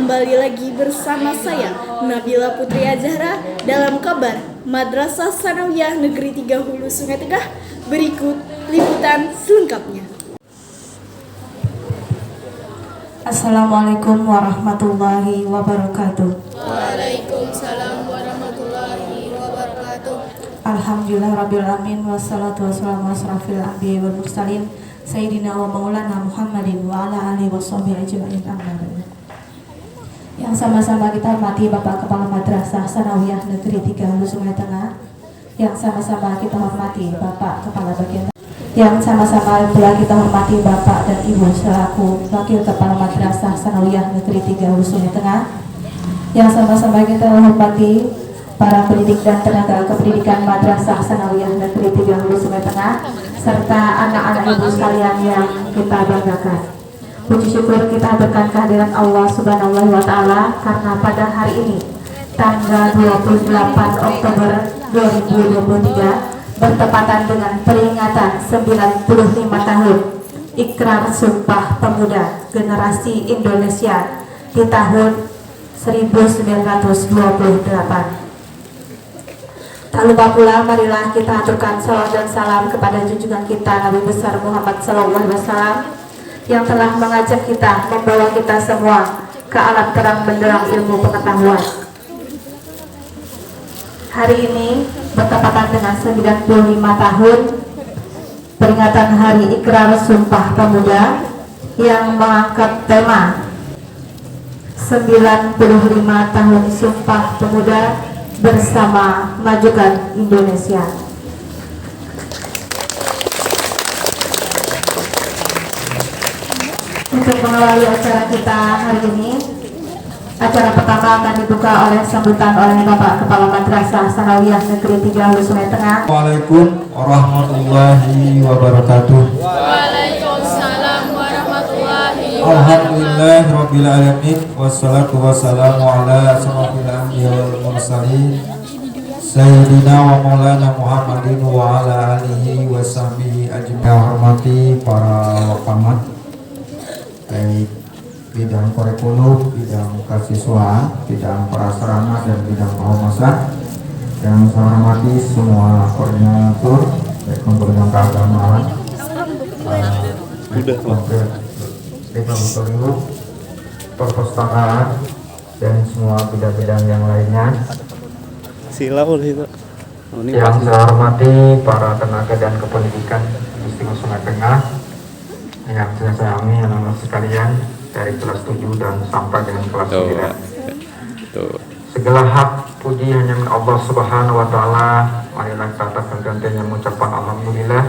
kembali lagi bersama saya Nabila Putri Azhara dalam kabar Madrasah Tsanawiyah Negeri 3 Hulu Sungai Tengah. Berikut liputan selengkapnya. Assalamualaikum warahmatullahi wabarakatuh. Waalaikumsalam warahmatullahi wabarakatuh. Alhamdulillah rabbil alamin wassalatu wassalamu asrafil anbiya'i wal mursalin sayyidina wa maulana Muhammadin wa ala alihi washabihi ajmain. Amma ba'du. Yang sama-sama kita hormati Bapak Kepala Madrasah Tsanawiyah Negeri 3 Hulu Sungai Tengah. Yang sama-sama kita hormati Bapak Kepala Bagian. Yang sama-sama pula kita hormati Bapak dan Ibu selaku Wakil Kepala Madrasah Tsanawiyah Negeri 3 Hulu Sungai Tengah. Yang sama-sama kita hormati para pendidik dan tenaga kependidikan Madrasah Tsanawiyah Negeri 3 Hulu Sungai Tengah serta anak-anak ibu sekalian yang kita banggakan. Puji syukur kita aturkan kehadiran Allah Subhanahu wa Ta'ala karena pada hari ini tanggal 28 Oktober 2023 bertepatan dengan peringatan 95 tahun Ikrar Sumpah Pemuda Generasi Indonesia di tahun 1928. Tak lupa pula marilah kita aturkan salawat dan salam kepada junjungan kita Nabi besar Muhammad SAW yang telah mengajak kita, membawa kita semua ke alam terang benderang ilmu pengetahuan. Hari ini bertepatan dengan 95 tahun peringatan Hari Ikrar Sumpah Pemuda yang mengangkat tema 95 tahun Sumpah Pemuda bersama majukan Indonesia. Untuk mengawali acara kita hari ini, acara pertama akan dibuka oleh sambutan oleh Bapak Kepala Madrasah Tsanawiyah Negeri 3 Hulu Sungai Tengah. Assalamualaikum warahmatullahi wabarakatuh. Waalaikumsalam warahmatullahi wabarakatuh. Alhamdulillah rabbil alamin wassalatu wassalamu ala asrofil anbiya wal mursalin sayyidina wa maulana Muhammadin wa ala alihi wa sahbihi ajmain. Hormati para wakamat baik bidang kurikulum, bidang kesiswaan, bidang prasarana dan bidang pengawasan. Yang saya hormati semua koordinator baik bidang keagamaan, laboratorium, perpustakaan dan semua bidang-bidang yang lainnya. Yang saya hormati para tenaga dan kependidikan Distrik Sungai Tengah, yang saya sayangi anak-anak sekalian dari kelas 7 dan sampai dengan kelas 9. Segala hak puji hanya milik Allah Subhanahu wa Ta'ala. Marilah kata penggantinya mengucapkan alhamdulillah,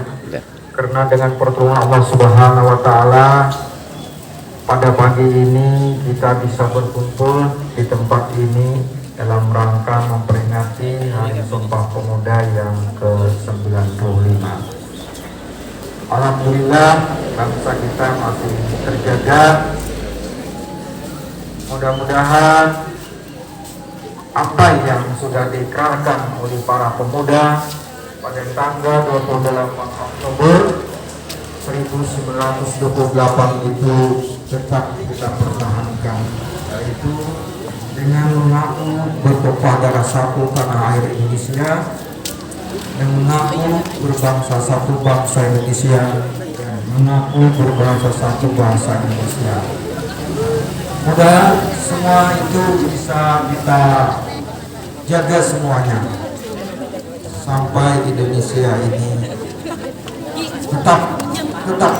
karena dengan pertolongan Allah Subhanahu wa Ta'ala pada pagi ini kita bisa berkumpul di tempat ini dalam rangka memperingati Hari Sumpah Pemuda yang ke-95. Alhamdulillah bangsa kita masih terjaga. Mudah-mudahan apa yang sudah diikrarkan oleh para pemuda pada tanggal 28 Oktober 1928 itu tetap kita pertahankan, yaitu dengan mengaku bertumpah darah satu tanah air Indonesia, yang mengaku berbangsa satu bangsa Indonesia, dan mengaku berbangsa satu bangsa Indonesia. Mudah semua itu bisa kita jaga semuanya sampai Indonesia ini tetap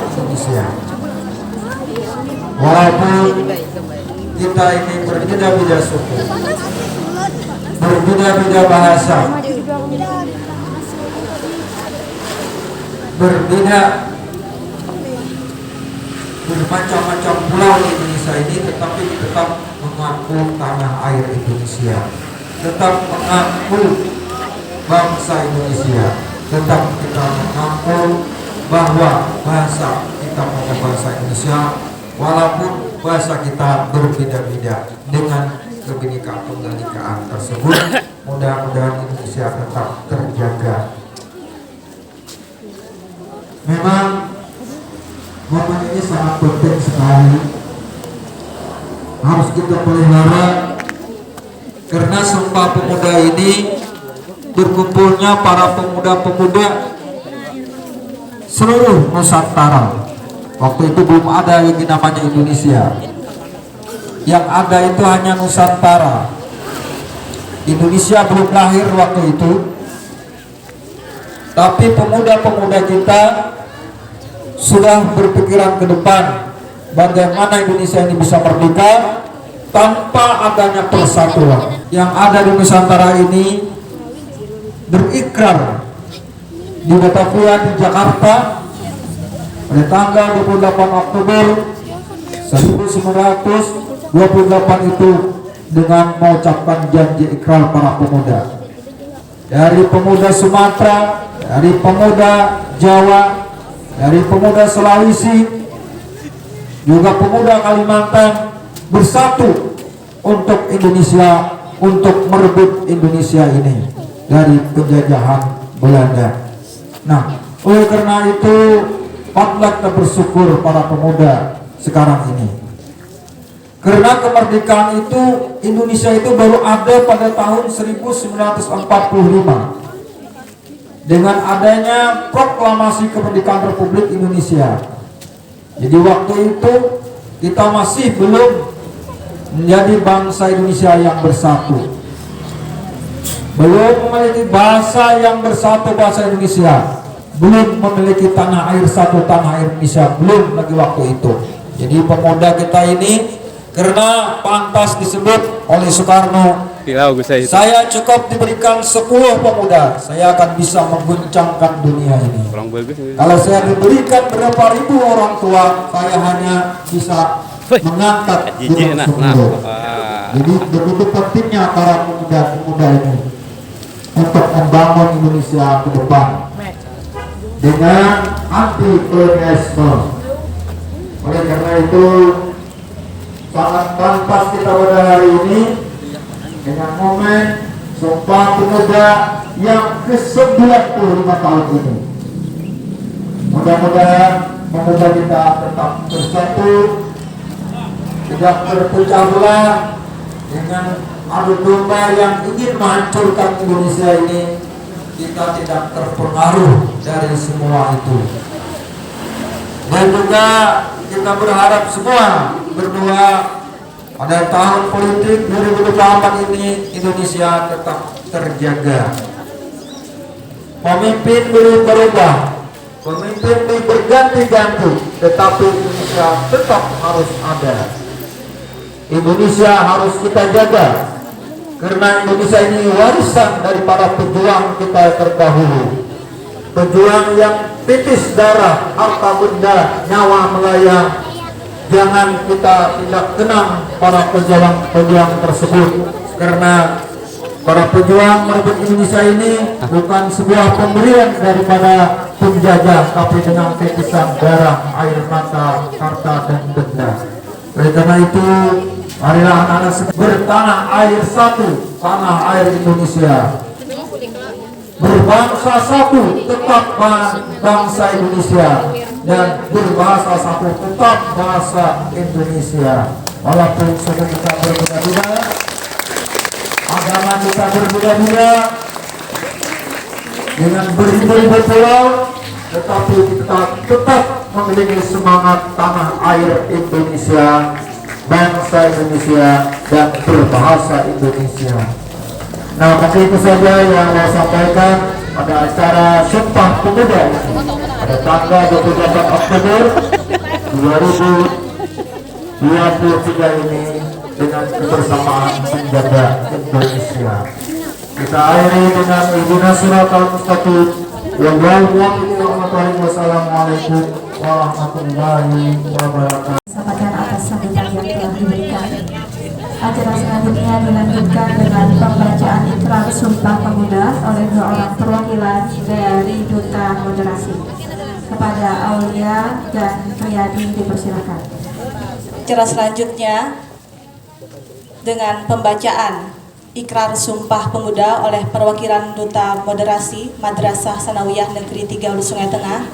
Indonesia. Walaupun kita ini berbeda-beda suku, berbeda-beda bahasa, berbeda bermacam-macam pulau di Indonesia ini, tetapi tetap mengaku tanah air Indonesia, tetap mengaku bangsa Indonesia, tetap kita mengaku bahwa bahasa kita pada bahasa Indonesia, walaupun bahasa kita berbeda-beda. Dengan kebinekaan tunggal ikaan tersebut, mudah-mudahan Indonesia tetap terjaga. Memang momen ini sangat penting sekali harus kita pelihara, karena Sumpah Pemuda ini berkumpulnya para pemuda-pemuda seluruh Nusantara. Waktu itu belum ada yang namanya Indonesia, yang ada itu hanya Nusantara. Indonesia belum lahir waktu itu, tapi pemuda-pemuda kita sudah berpikiran ke depan bagaimana Indonesia ini bisa merdeka tanpa adanya persatuan. Yang ada di Nusantara ini berikrar di Batavia di Jakarta pada tanggal 28 Oktober 1928 itu dengan mengucapkan janji ikrar para pemuda. Dari pemuda Sumatera, dari pemuda Jawa, dari pemuda Sulawesi, juga pemuda Kalimantan bersatu untuk Indonesia, untuk merebut Indonesia ini dari penjajahan Belanda. Nah, oleh karena itu patutlah kita bersyukur para pemuda sekarang ini. Karena kemerdekaan itu Indonesia itu baru ada pada tahun 1945 dengan adanya proklamasi kemerdekaan Republik Indonesia. Jadi waktu itu kita masih belum menjadi bangsa Indonesia yang bersatu, belum memiliki bahasa yang bersatu, bahasa Indonesia, belum memiliki tanah air satu, tanah air Indonesia, belum lagi waktu itu. Jadi pemuda kita ini karena pantas disebut oleh Soekarno, saya cukup diberikan 10 pemuda, saya akan bisa mengguncangkan dunia ini. Kalau saya diberikan berapa ribu orang tua, saya hanya bisa mengangkat gunung Semeru. Jadi begitu pentingnya para pemuda-pemuda ini untuk membangun Indonesia ke depan dengan anti kolonialisme. Oleh karena itu sangat pantas kita pada hari ini dengan momen Sumpah Pemuda yang ke-95 tahun ini. Mudah-mudahan pemuda kita tetap bersatu, tidak terpecah belah dengan adu domba yang ingin menghancurkan Indonesia ini. Kita tidak terpengaruh dari semua itu. Dan juga kita berharap semua berdua pada tahun politik 2024 ini Indonesia tetap terjaga. Pemimpin belum berubah, pemimpin belum berganti-ganti, tetapi Indonesia tetap harus ada. Indonesia harus kita jaga, karena Indonesia ini warisan dari para pejuang kita terdahulu. Pejuang yang titis darah, harta benda, nyawa melayang. Jangan kita tidak kenang para pejuang tersebut, karena para pejuang merebut Indonesia ini bukan sebuah pemberian daripada penjajah, tapi dengan titisan darah, air mata, harta dan benda. Oleh karena itu, marilah anak-anak bertanah air satu, tanah air Indonesia, berbangsa satu, tetap bangsa Indonesia, dan berbahasa satu, tetap bahasa Indonesia. Walaupun sudah kita berbeda-beda, agama kita berbeda-beda, dengan beribu-ribu pulau, tetapi kita tetap memiliki semangat tanah air Indonesia, bangsa Indonesia, dan berbahasa Indonesia. Nah, maka itu saja yang saya sampaikan pada acara Sumpah Pemuda pada tanggal 28 Oktober 2023 ini dengan kebersamaan menjaga Indonesia. Kita akhiri dengan Ihdinash Shiratal Mustaqim. Wassalamualaikum warahmatullahi wabarakatuh. Sampaikan atas sambutan yang telah diberikan. Acara selanjutnya dilanjutkan dengan pembacaan ikrar Sumpah Pemuda oleh 2 orang perwakilan dari Duta Moderasi. Kepada Aulia dan Riyadi dipersilakan. Acara selanjutnya dengan pembacaan ikrar Sumpah Pemuda oleh perwakilan Duta Moderasi Madrasah Sanawiyah Negeri 3 Hulu Sungai Tengah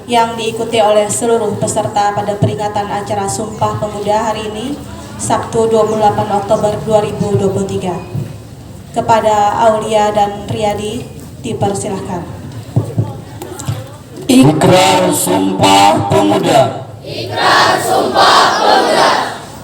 yang diikuti oleh seluruh peserta pada peringatan acara Sumpah Pemuda hari ini Sabtu 28 Oktober 2023. Kepada Aulia dan Riyadi dipersilahkan. Ikrar Sumpah Pemuda. Ikrar Sumpah Pemuda.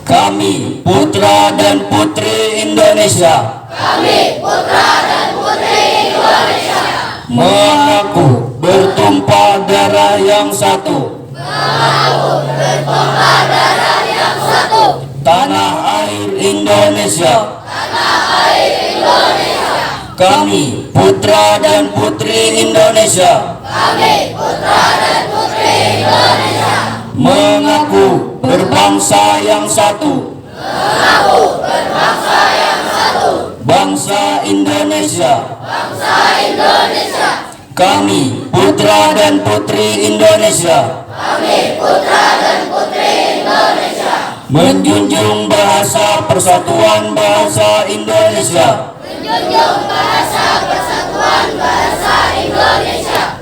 Kami putra dan putri Indonesia. Kami putra dan putri Indonesia. Mengaku bertumpah darah yang satu. Mengaku bertumpah darah yang satu. Tanah air Indonesia. Tanah air Indonesia. Kami putra dan putri Indonesia. Kami putra dan putri Indonesia. Mengaku berbangsa yang satu. Mengaku berbangsa yang satu. Bangsa Indonesia. Bangsa Indonesia. Kami putra dan putri Indonesia. Kami putra dan putri Indonesia. Menjunjung bahasa persatuan bahasa Indonesia. Menjunjung bahasa persatuan bahasa Indonesia.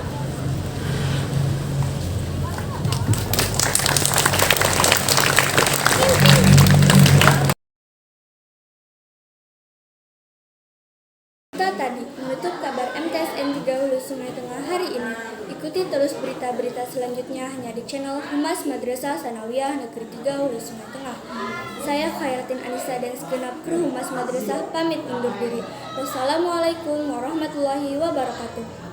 Kita tadi menutup kabar MTSN 3 Hulu Sungai Tengah hari ini. Ikuti terus berita-berita selanjutnya hanya di channel Humas Madrasah Sanawiyah Negeri 3 Hulu Sungai Tengah. Saya Khairatin Anissa dan segenap kru Humas Madrasah pamit undur diri. Wassalamualaikum warahmatullahi wabarakatuh.